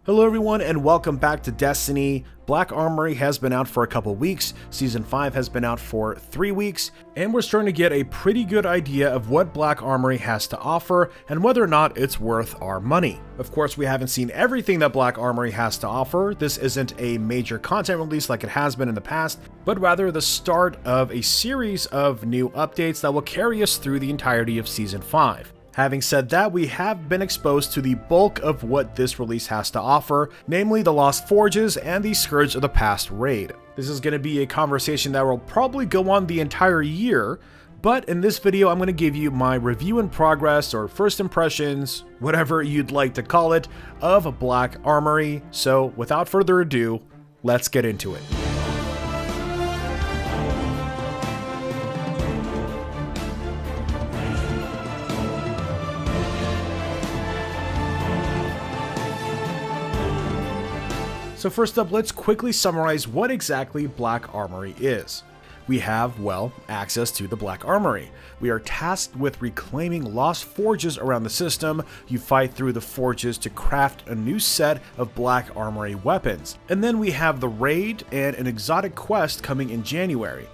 Hello everyone and welcome back to Destiny. Black Armory has been out for a couple weeks, Season 5 has been out for 3 weeks, and we're starting to get a pretty good idea of what Black Armory has to offer and whether or not it's worth our money. Of course, we haven't seen everything that Black Armory has to offer. This isn't a major content release like it has been in the past, but rather the start of a series of new updates that will carry us through the entirety of Season 5. Having said that, we have been exposed to the bulk of what this release has to offer, namely the Lost Forges and the Scourge of the Past raid. This is going to be a conversation that will probably go on the entire year, but in this video I'm going to give you my review in progress or first impressions, whatever you'd like to call it, of Black Armory. So without further ado, let's get into it. So first up, let's quickly summarize what exactly Black Armory is. We have, well, access to the Black Armory. We are tasked with reclaiming lost forges around the system. You fight through the forges to craft a new set of Black Armory weapons. And then we have the raid and an exotic quest coming in January.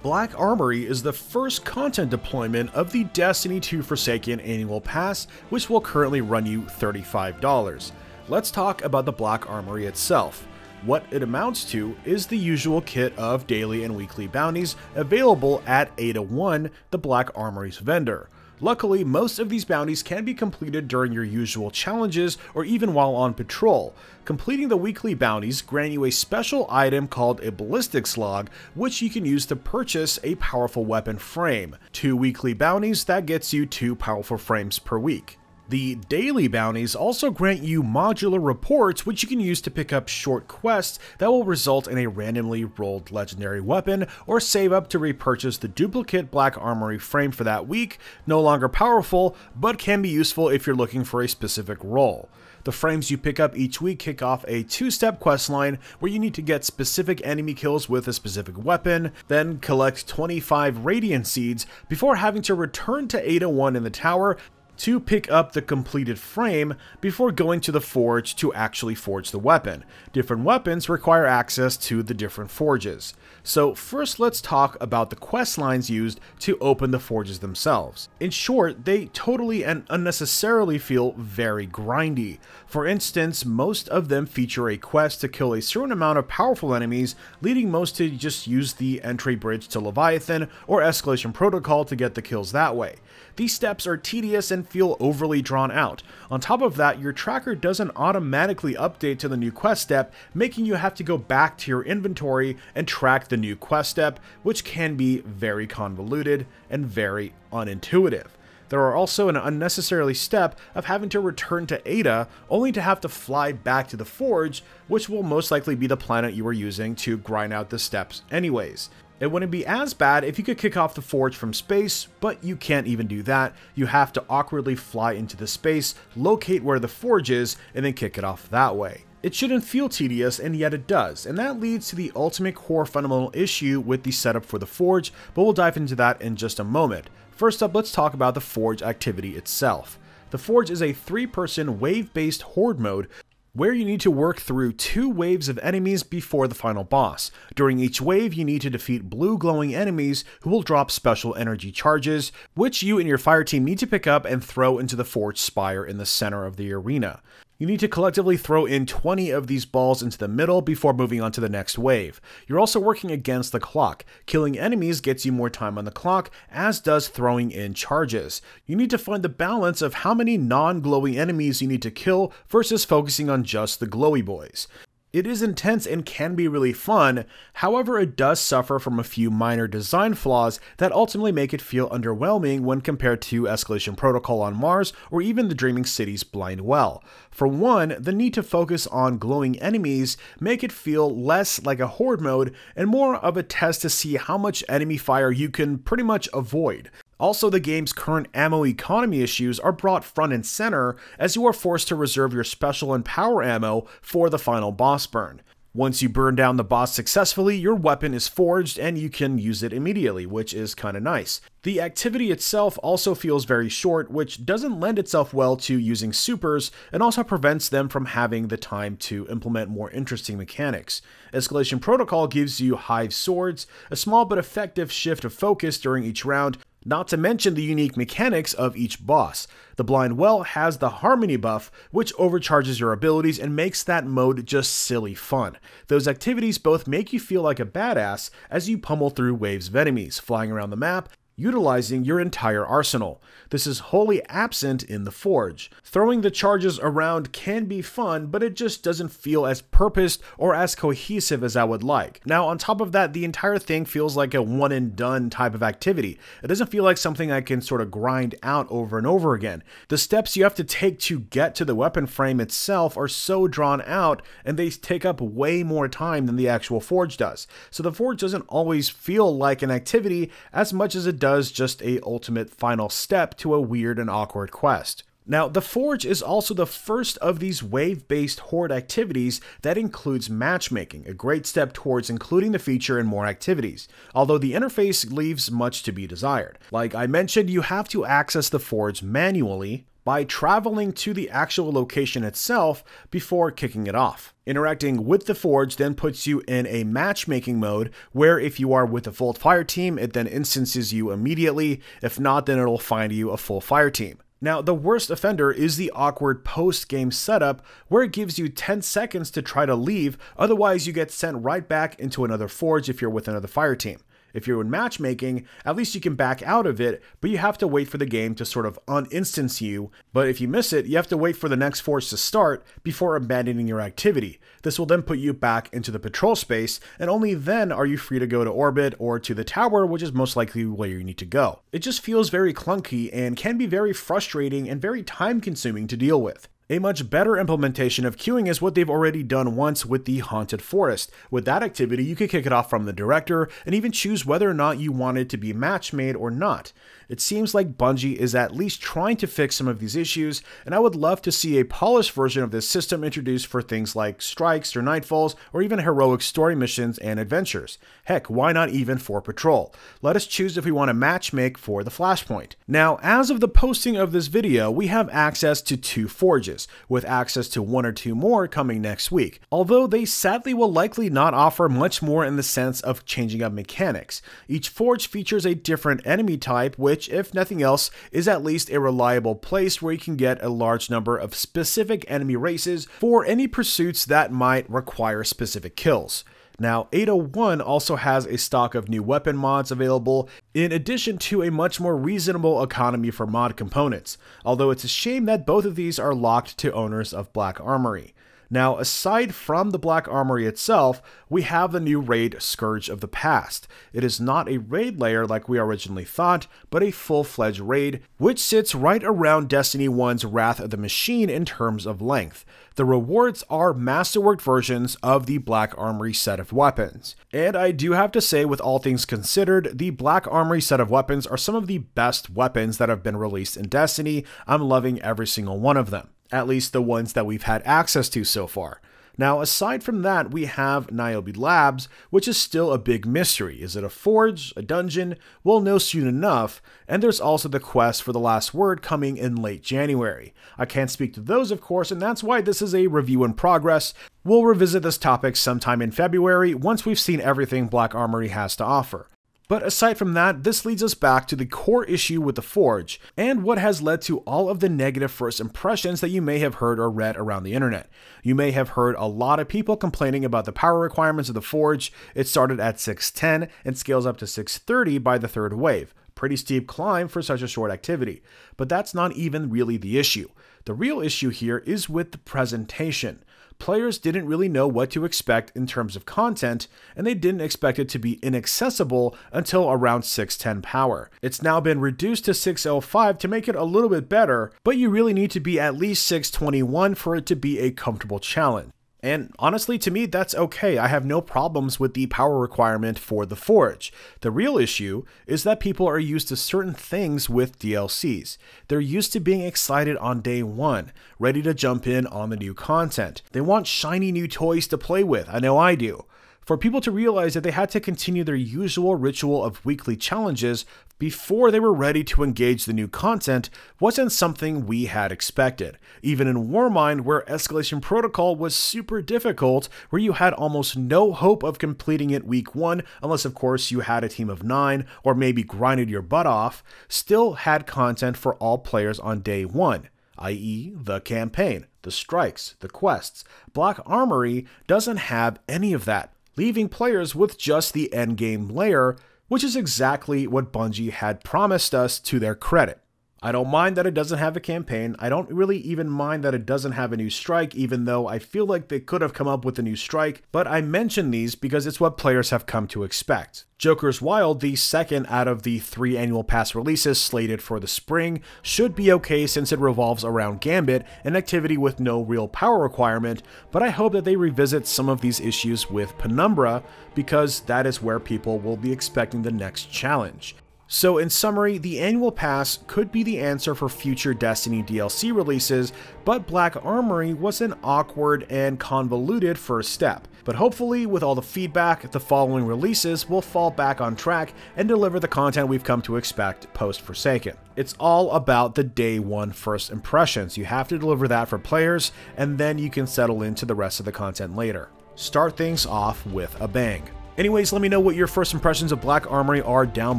Black Armory is the first content deployment of the Destiny 2 Forsaken annual pass, which will currently run you $35. Let's talk about the Black Armory itself. What it amounts to is the usual kit of daily and weekly bounties available at Ada1, the Black Armory's vendor. Luckily, most of these bounties can be completed during your usual challenges or even while on patrol. Completing the weekly bounties grant you a special item called a ballistics log, which you can use to purchase a powerful weapon frame. 2 weekly bounties, that gets you 2 powerful frames per week. The daily bounties also grant you modular reports, which you can use to pick up short quests that will result in a randomly rolled legendary weapon, or save up to repurchase the duplicate Black Armory frame for that week, no longer powerful, but can be useful if you're looking for a specific role. The frames you pick up each week kick off a 2-step questline where you need to get specific enemy kills with a specific weapon, then collect 25 Radiant Seeds before having to return to Ada1 in the tower to pick up the completed frame before going to the forge to actually forge the weapon. Different weapons require access to the different forges. So first let's talk about the quest lines used to open the forges themselves. In short, they totally and unnecessarily feel very grindy. For instance, most of them feature a quest to kill a certain amount of powerful enemies, leading most to just use the entry bridge to Leviathan or Escalation Protocol to get the kills that way. These steps are tedious and feel overly drawn out. On top of that, your tracker doesn't automatically update to the new quest step, making you have to go back to your inventory and track the new quest step, which can be very convoluted and very unintuitive. There are also an unnecessary step of having to return to Ada, only to have to fly back to the Forge, which will most likely be the planet you are using to grind out the steps anyways. It wouldn't be as bad if you could kick off the Forge from space, but you can't even do that. You have to awkwardly fly into the space, locate where the Forge is, and then kick it off that way. It shouldn't feel tedious, and yet it does, and that leads to the ultimate core fundamental issue with the setup for the Forge, but we'll dive into that in just a moment. First up, let's talk about the Forge activity itself. The Forge is a 3-person wave-based horde mode where you need to work through 2 waves of enemies before the final boss. During each wave, you need to defeat blue glowing enemies who will drop special energy charges, which you and your fire team need to pick up and throw into the Forge Spire in the center of the arena. You need to collectively throw in 20 of these balls into the middle before moving on to the next wave. You're also working against the clock. Killing enemies gets you more time on the clock, as does throwing in charges. You need to find the balance of how many non-glowy enemies you need to kill versus focusing on just the glowy boys. It is intense and can be really fun, however it does suffer from a few minor design flaws that ultimately make it feel underwhelming when compared to Escalation Protocol on Mars or even the Dreaming City's Blind Well. For one, the need to focus on glowing enemies make it feel less like a horde mode and more of a test to see how much enemy fire you can pretty much avoid. Also, the game's current ammo economy issues are brought front and center as you are forced to reserve your special and power ammo for the final boss burn. Once you burn down the boss successfully, your weapon is forged and you can use it immediately, which is kinda nice. The activity itself also feels very short, which doesn't lend itself well to using supers and also prevents them from having the time to implement more interesting mechanics. Escalation Protocol gives you Hive swords, a small but effective shift of focus during each round, not to mention the unique mechanics of each boss. The Blind Well has the Harmony buff, which overcharges your abilities and makes that mode just silly fun. Those activities both make you feel like a badass as you pummel through waves of enemies, flying around the map, utilizing your entire arsenal. This is wholly absent in the Forge. Throwing the charges around can be fun, but it just doesn't feel as purposed or as cohesive as I would like. Now, on top of that, the entire thing feels like a one and done type of activity. It doesn't feel like something I can sort of grind out over and over again. The steps you have to take to get to the weapon frame itself are so drawn out, and they take up way more time than the actual Forge does. So the Forge doesn't always feel like an activity as much as it does just a ultimate final step to a weird and awkward quest. Now, the Forge is also the first of these wave-based horde activities that includes matchmaking, a great step towards including the feature in more activities, although the interface leaves much to be desired. Like I mentioned, you have to access the Forge manually by traveling to the actual location itself before kicking it off. Interacting with the Forge then puts you in a matchmaking mode where if you are with a full fire team, it then instances you immediately. If not, then it'll find you a full fire team. Now, the worst offender is the awkward post-game setup where it gives you 10 seconds to try to leave, otherwise you get sent right back into another Forge if you're with another fire team. If you're in matchmaking, at least you can back out of it, but you have to wait for the game to sort of uninstance you. But if you miss it, you have to wait for the next Forge to start before abandoning your activity. This will then put you back into the patrol space, and only then are you free to go to orbit or to the tower, which is most likely where you need to go. It just feels very clunky and can be very frustrating and very time-consuming to deal with. A much better implementation of queuing is what they've already done once with the Haunted Forest. With that activity, you could kick it off from the director and even choose whether or not you want it to be match made or not. It seems like Bungie is at least trying to fix some of these issues, and I would love to see a polished version of this system introduced for things like strikes or nightfalls, or even heroic story missions and adventures. Heck, why not even for patrol? Let us choose if we want to matchmake for the Flashpoint. Now, as of the posting of this video, we have access to 2 Forges, with access to 1 or 2 more coming next week, although they sadly will likely not offer much more in the sense of changing up mechanics. Each Forge features a different enemy type, which, if nothing else, is at least a reliable place where you can get a large number of specific enemy races for any pursuits that might require specific kills. Now, 801 also has a stock of new weapon mods available, in addition to a much more reasonable economy for mod components, although it's a shame that both of these are locked to owners of Black Armory. Now, aside from the Black Armory itself, we have the new raid Scourge of the Past. It is not a raid layer like we originally thought, but a full-fledged raid, which sits right around Destiny 1's Wrath of the Machine in terms of length. The rewards are masterworked versions of the Black Armory set of weapons. And I do have to say, with all things considered, the Black Armory set of weapons are some of the best weapons that have been released in Destiny. I'm loving every single one of them. At least the ones that we've had access to so far. Now, aside from that, we have Niobe Labs, which is still a big mystery. Is it a forge, a dungeon? We'll know soon enough. And there's also the quest for the last word coming in late January. I can't speak to those, of course, and that's why this is a review in progress. We'll revisit this topic sometime in February, once we've seen everything Black Armory has to offer. But aside from that, this leads us back to the core issue with the Forge, and what has led to all of the negative first impressions that you may have heard or read around the internet. You may have heard a lot of people complaining about the power requirements of the Forge. It started at 610 and scales up to 630 by the 3rd wave. Pretty steep climb for such a short activity. But that's not even really the issue. The real issue here is with the presentation. Players didn't really know what to expect in terms of content, and they didn't expect it to be inaccessible until around 610 power. It's now been reduced to 605 to make it a little bit better, but you really need to be at least 621 for it to be a comfortable challenge. And honestly, to me, that's okay. I have no problems with the power requirement for the Forge. The real issue is that people are used to certain things with DLCs. They're used to being excited on day one, ready to jump in on the new content. They want shiny new toys to play with. I know I do. For people to realize that they had to continue their usual ritual of weekly challenges before they were ready to engage the new content wasn't something we had expected. Even in Warmind, where Escalation Protocol was super difficult, where you had almost no hope of completing it week 1, unless of course you had a team of 9 or maybe grinded your butt off, still had content for all players on day 1. i.e. the campaign, the strikes, the quests. Black Armory doesn't have any of that, leaving players with just the endgame layer, which is exactly what Bungie had promised us to their credit. I don't mind that it doesn't have a campaign. I don't really even mind that it doesn't have a new strike, even though I feel like they could have come up with a new strike, but I mention these because it's what players have come to expect. Joker's Wild, the second out of the 3 annual pass releases slated for the spring, should be okay since it revolves around Gambit, an activity with no real power requirement, but I hope that they revisit some of these issues with Penumbra, because that is where people will be expecting the next challenge. So in summary, the annual pass could be the answer for future Destiny DLC releases, but Black Armory was an awkward and convoluted first step. But hopefully, with all the feedback, the following releases will fall back on track and deliver the content we've come to expect post-Forsaken. It's all about the day 1 first impressions. You have to deliver that for players, and then you can settle into the rest of the content later. Start things off with a bang. Anyways, let me know what your first impressions of Black Armory are down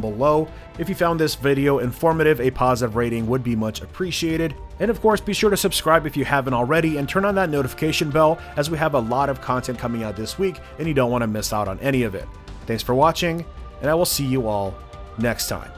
below. If you found this video informative, a positive rating would be much appreciated. And of course, be sure to subscribe if you haven't already and turn on that notification bell, as we have a lot of content coming out this week and you don't want to miss out on any of it. Thanks for watching, and I will see you all next time.